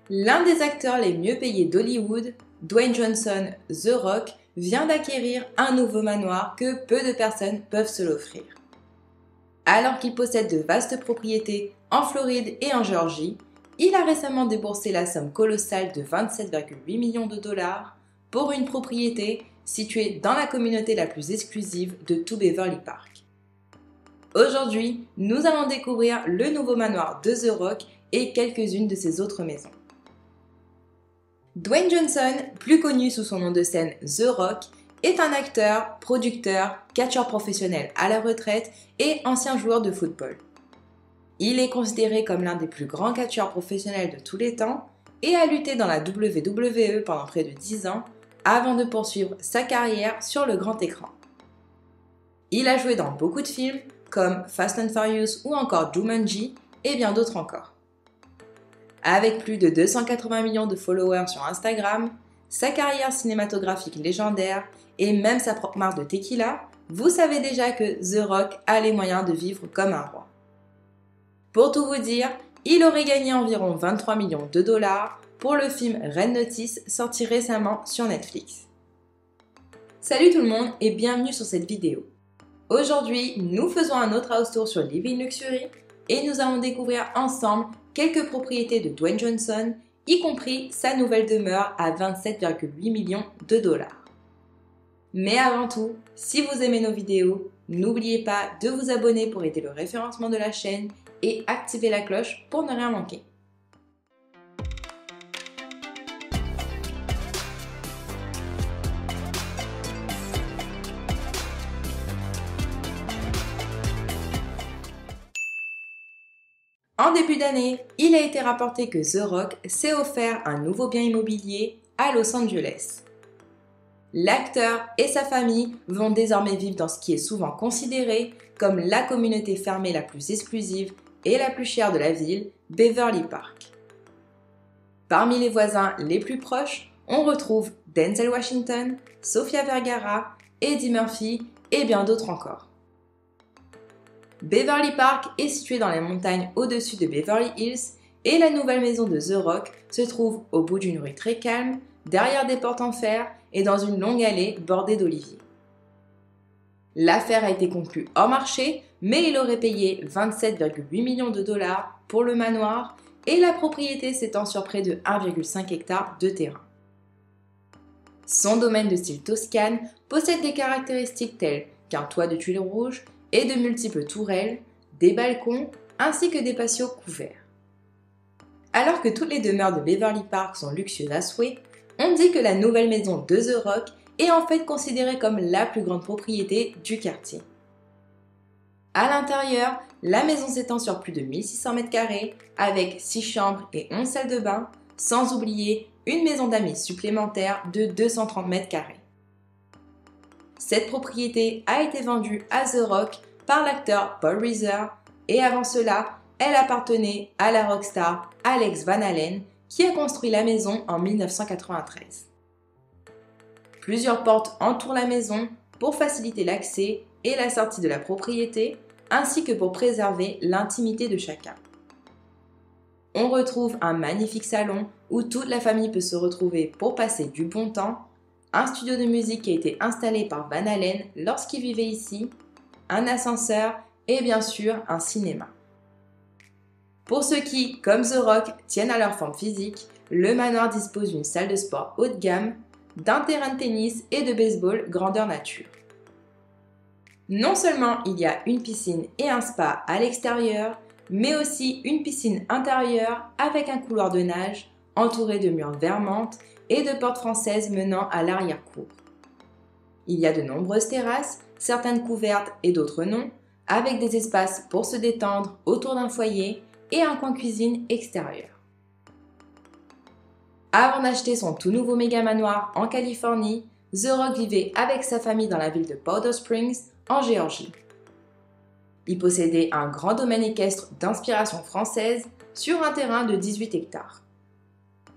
L'un des acteurs les mieux payés d'Hollywood, Dwayne Johnson, The Rock, vient d'acquérir un nouveau manoir que peu de personnes peuvent se l'offrir. Alors qu'il possède de vastes propriétés en Floride et en Géorgie, il a récemment déboursé la somme colossale de 27,8 millions de dollars pour une propriété située dans la communauté la plus exclusive de tout Beverly Park. Aujourd'hui, nous allons découvrir le nouveau manoir de The Rock et quelques-unes de ses autres maisons. Dwayne Johnson, plus connu sous son nom de scène The Rock, est un acteur, producteur, catcheur professionnel à la retraite et ancien joueur de football. Il est considéré comme l'un des plus grands catcheurs professionnels de tous les temps et a lutté dans la WWE pendant près de 10 ans avant de poursuivre sa carrière sur le grand écran. Il a joué dans beaucoup de films comme Fast and Furious ou encore Jumanji et bien d'autres encore. Avec plus de 280 millions de followers sur Instagram, sa carrière cinématographique légendaire et même sa propre marque de tequila, vous savez déjà que The Rock a les moyens de vivre comme un roi. Pour tout vous dire, il aurait gagné environ 23 millions de dollars pour le film Red Notice sorti récemment sur Netflix. Salut tout le monde et bienvenue sur cette vidéo. Aujourd'hui, nous faisons un autre house tour sur Living Luxury et nous allons découvrir ensemble quelques propriétés de Dwayne Johnson, y compris sa nouvelle demeure à 27,8 millions de dollars. Mais avant tout, si vous aimez nos vidéos, n'oubliez pas de vous abonner pour aider le référencement de la chaîne et activer la cloche pour ne rien manquer. En début d'année, il a été rapporté que The Rock s'est offert un nouveau bien immobilier à Los Angeles. L'acteur et sa famille vont désormais vivre dans ce qui est souvent considéré comme la communauté fermée la plus exclusive et la plus chère de la ville, Beverly Park. Parmi les voisins les plus proches, on retrouve Denzel Washington, Sofia Vergara, Eddie Murphy et bien d'autres encore. Beverly Park est située dans les montagnes au-dessus de Beverly Hills et la nouvelle maison de The Rock se trouve au bout d'une rue très calme, derrière des portes en fer et dans une longue allée bordée d'oliviers. L'affaire a été conclue hors marché, mais il aurait payé 27,8 millions de dollars pour le manoir et la propriété s'étend sur près de 1,5 hectare de terrain. Son domaine de style Toscane possède des caractéristiques telles qu'un toit de tuiles rouges et de multiples tourelles, des balcons ainsi que des patios couverts. Alors que toutes les demeures de Beverly Park sont luxueuses à souhait, on dit que la nouvelle maison de The Rock est en fait considérée comme la plus grande propriété du quartier. À l'intérieur, la maison s'étend sur plus de 1600 m² avec 6 chambres et 11 salles de bain, sans oublier une maison d'amis supplémentaire de 230 m². Cette propriété a été vendue à The Rock par l'acteur Paul Reiser et avant cela, elle appartenait à la rockstar Alex Van Halen qui a construit la maison en 1993. Plusieurs portes entourent la maison pour faciliter l'accès et la sortie de la propriété ainsi que pour préserver l'intimité de chacun. On retrouve un magnifique salon où toute la famille peut se retrouver pour passer du bon temps, un studio de musique qui a été installé par Van Halen lorsqu'il vivait ici, un ascenseur et bien sûr un cinéma. Pour ceux qui, comme The Rock, tiennent à leur forme physique, le manoir dispose d'une salle de sport haut de gamme, d'un terrain de tennis et de baseball grandeur nature. Non seulement il y a une piscine et un spa à l'extérieur, mais aussi une piscine intérieure avec un couloir de nage entouré de murs vert menthe et de portes françaises menant à l'arrière-cour. Il y a de nombreuses terrasses, certaines couvertes et d'autres non, avec des espaces pour se détendre autour d'un foyer et un coin cuisine extérieur. Avant d'acheter son tout nouveau méga manoir en Californie, The Rock vivait avec sa famille dans la ville de Powder Springs, en Géorgie. Il possédait un grand domaine équestre d'inspiration française sur un terrain de 18 hectares.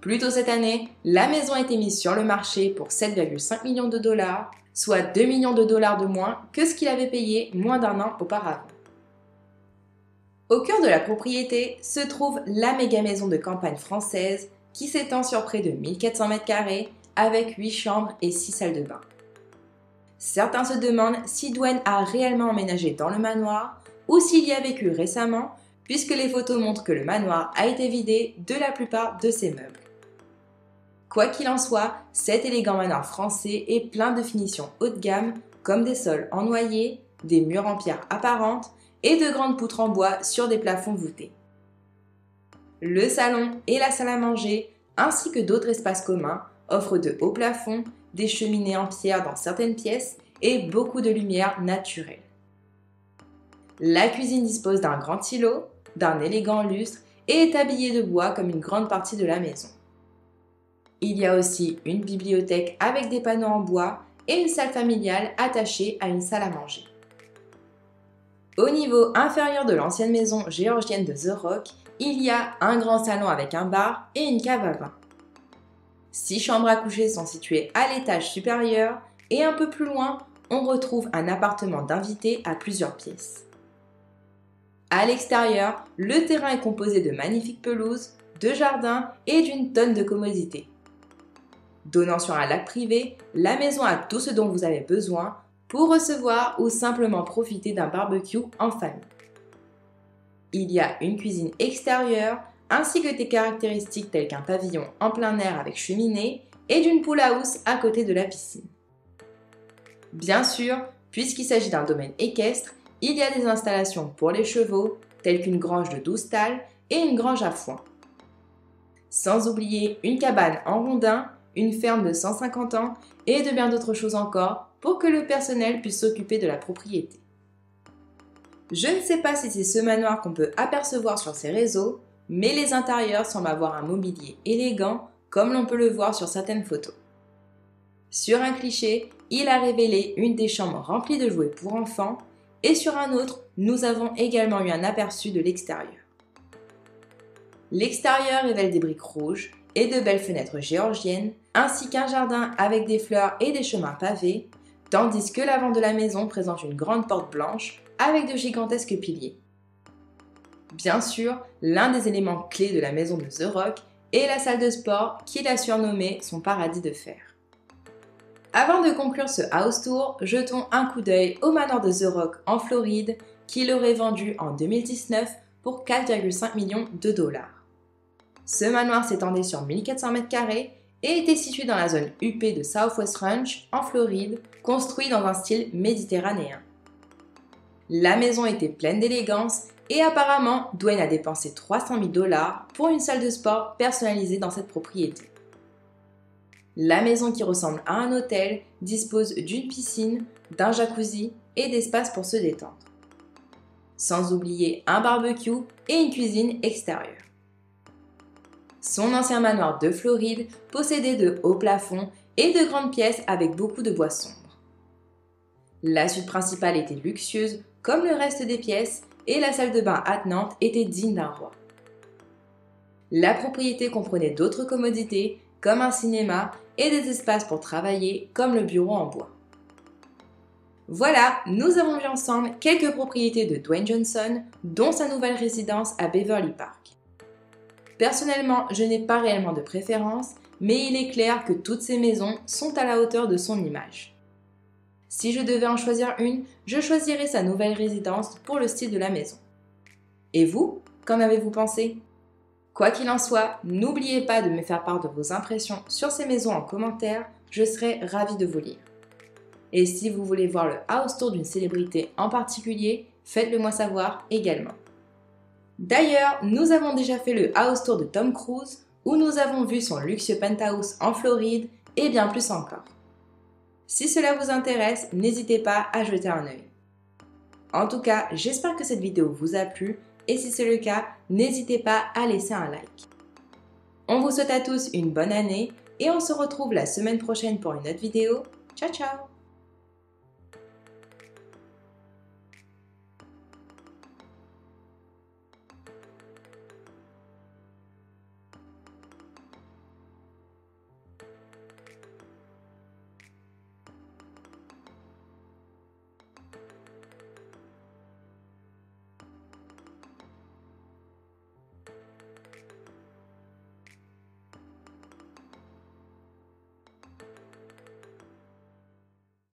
Plus tôt cette année, la maison a été mise sur le marché pour 7,5 millions de dollars, soit 2 millions de dollars de moins que ce qu'il avait payé moins d'un an auparavant. Au cœur de la propriété se trouve la méga maison de campagne française qui s'étend sur près de 1400 m² avec 8 chambres et 6 salles de bain. Certains se demandent si Dwayne a réellement emménagé dans le manoir ou s'il y a vécu récemment, puisque les photos montrent que le manoir a été vidé de la plupart de ses meubles. Quoi qu'il en soit, cet élégant manoir français est plein de finitions haut de gamme, comme des sols en noyer, des murs en pierre apparente et de grandes poutres en bois sur des plafonds voûtés. Le salon et la salle à manger, ainsi que d'autres espaces communs, offrent de hauts plafonds, des cheminées en pierre dans certaines pièces et beaucoup de lumière naturelle. La cuisine dispose d'un grand îlot, d'un élégant lustre et est habillée de bois comme une grande partie de la maison. Il y a aussi une bibliothèque avec des panneaux en bois et une salle familiale attachée à une salle à manger. Au niveau inférieur de l'ancienne maison géorgienne de The Rock, il y a un grand salon avec un bar et une cave à vin. 6 chambres à coucher sont situées à l'étage supérieur et un peu plus loin, on retrouve un appartement d'invités à plusieurs pièces. À l'extérieur, le terrain est composé de magnifiques pelouses, de jardins et d'une tonne de commodités. Donnant sur un lac privé, la maison a tout ce dont vous avez besoin pour recevoir ou simplement profiter d'un barbecue en famille. Il y a une cuisine extérieure ainsi que des caractéristiques telles qu'un pavillon en plein air avec cheminée et d'une pool house à côté de la piscine. Bien sûr, puisqu'il s'agit d'un domaine équestre, il y a des installations pour les chevaux, telles qu'une grange de 12 stalles et une grange à foin. Sans oublier une cabane en rondin, une ferme de 150 ans et de bien d'autres choses encore pour que le personnel puisse s'occuper de la propriété. Je ne sais pas si c'est ce manoir qu'on peut apercevoir sur ces réseaux, mais les intérieurs semblent avoir un mobilier élégant comme l'on peut le voir sur certaines photos. Sur un cliché, il a révélé une des chambres remplies de jouets pour enfants et sur un autre, nous avons également eu un aperçu de l'extérieur. L'extérieur révèle des briques rouges et de belles fenêtres géorgiennes, ainsi qu'un jardin avec des fleurs et des chemins pavés, tandis que l'avant de la maison présente une grande porte blanche avec de gigantesques piliers. Bien sûr, l'un des éléments clés de la maison de The Rock est la salle de sport qu'il a surnommée son paradis de fer. Avant de conclure ce house tour, jetons un coup d'œil au manoir de The Rock en Floride qu'il aurait vendu en 2019 pour 4,5 millions de dollars. Ce manoir s'étendait sur 1400 m² et était situé dans la zone huppée de Southwest Ranch en Floride, construit dans un style méditerranéen. La maison était pleine d'élégance et apparemment Dwayne a dépensé 300 000 $ pour une salle de sport personnalisée dans cette propriété. La maison, qui ressemble à un hôtel, dispose d'une piscine, d'un jacuzzi et d'espace pour se détendre. Sans oublier un barbecue et une cuisine extérieure. Son ancien manoir de Floride possédait de hauts plafonds et de grandes pièces avec beaucoup de bois sombres. La suite principale était luxueuse comme le reste des pièces et la salle de bain attenante était digne d'un roi. La propriété comprenait d'autres commodités comme un cinéma et des espaces pour travailler comme le bureau en bois. Voilà, nous avons vu ensemble quelques propriétés de Dwayne Johnson, dont sa nouvelle résidence à Beverly Park. Personnellement, je n'ai pas réellement de préférence, mais il est clair que toutes ces maisons sont à la hauteur de son image. Si je devais en choisir une, je choisirais sa nouvelle résidence pour le style de la maison. Et vous, qu'en avez-vous pensé ? Quoi qu'il en soit, n'oubliez pas de me faire part de vos impressions sur ces maisons en commentaire, je serai ravie de vous lire. Et si vous voulez voir le house tour d'une célébrité en particulier, faites-le moi savoir également. D'ailleurs, nous avons déjà fait le house tour de Tom Cruise, où nous avons vu son luxueux penthouse en Floride et bien plus encore. Si cela vous intéresse, n'hésitez pas à jeter un œil. En tout cas, j'espère que cette vidéo vous a plu et si c'est le cas, n'hésitez pas à laisser un like. On vous souhaite à tous une bonne année et on se retrouve la semaine prochaine pour une autre vidéo. Ciao ciao!